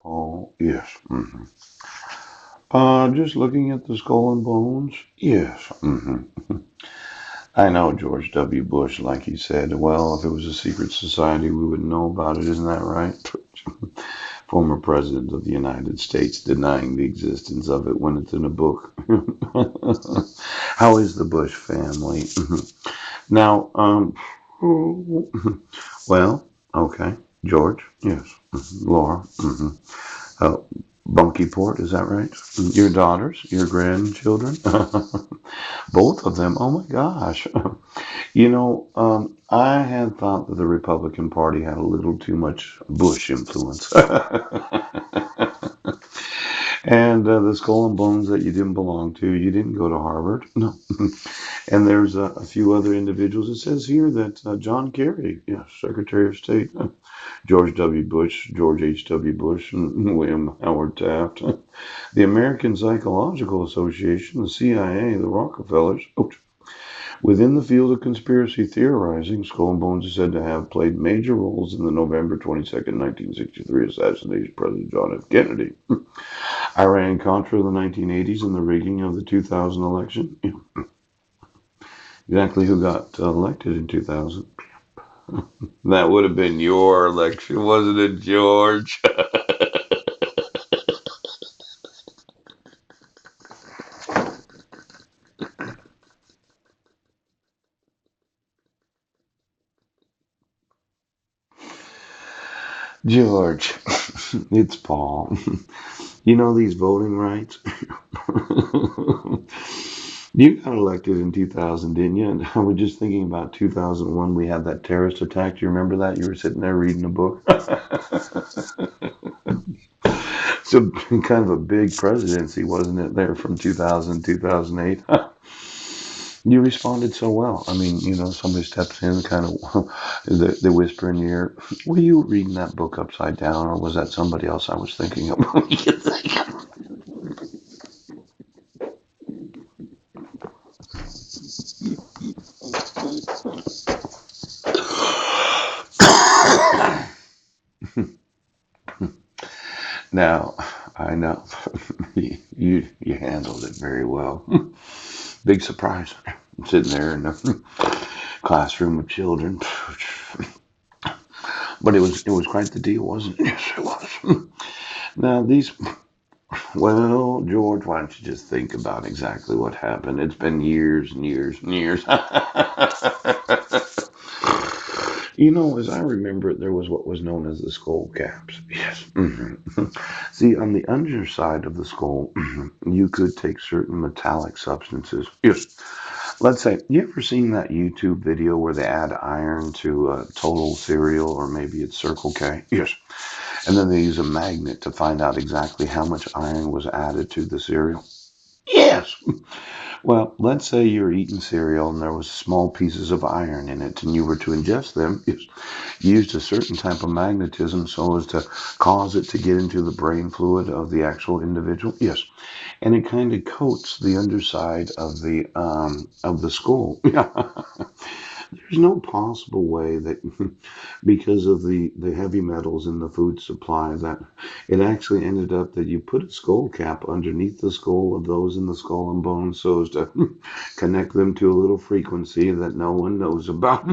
Oh, yes. Just looking at the skull and bones. Yes. I know George W. Bush, like he said, well, if it was a secret society, we wouldn't know about it. Isn't that right? Former President of the United States denying the existence of it when it's in a book. How is the Bush family? Now, well, okay. George, yes. Laura, uh, Bunkyport, is that right? Your daughters, your grandchildren, both of them. Oh my gosh. I had thought that the Republican Party had a little too much Bush influence. And the skull and bones that you didn't belong to, you didn't go to Harvard. No. And there's a few other individuals. It says here that John Kerry, yes, Secretary of State, George W. Bush, George H.W. Bush, and William Howard Taft, the American Psychological Association, the CIA, the Rockefellers. Within the field of conspiracy theorizing, Skull and Bones is said to have played major roles in the November 22nd, 1963 assassination of President John F. Kennedy. Iran-Contra of the 1980s and the rigging of the 2000 election. Exactly who got elected in 2000? That would have been your election, wasn't it, George? George, it's Paul. You know these voting rights? You got elected in 2000, didn't you? And I was just thinking about 2001. We had that terrorist attack. Do you remember that? You were sitting there reading a book. So kind of a big presidency, wasn't it, there from 2000, 2008? You responded so well. I mean, somebody steps in, kind of, they whisper in your ear, were you reading that book upside down, or was that somebody else I was thinking of? Now, I know you handled it very well. Big surprise. I'm sitting there in the classroom with children. But it was quite the deal, wasn't it? Yes, it was. Now these well, George, why don't you just think about exactly what happened? It's been years and years and years. As I remember it, there was what was known as the skull caps. Yes. See, on the underside of the skull, you could take certain metallic substances. Yes. Let's say, you ever seen that YouTube video where they add iron to Total Cereal, or maybe it's Circle K? Yes. And then they use a magnet to find out exactly how much iron was added to the cereal. Yes. Well, let's say you're eating cereal and there was small pieces of iron in it and you were to ingest them. Yes. You used a certain type of magnetism so as to cause it to get into the brain fluid of the actual individual. Yes. And it kind of coats the underside of the skull. There's no possible way that because of the heavy metals in the food supply that it actually ended up that you put a skull cap underneath the skull of those in the skull and bones so as to connect them to a little frequency that no one knows about.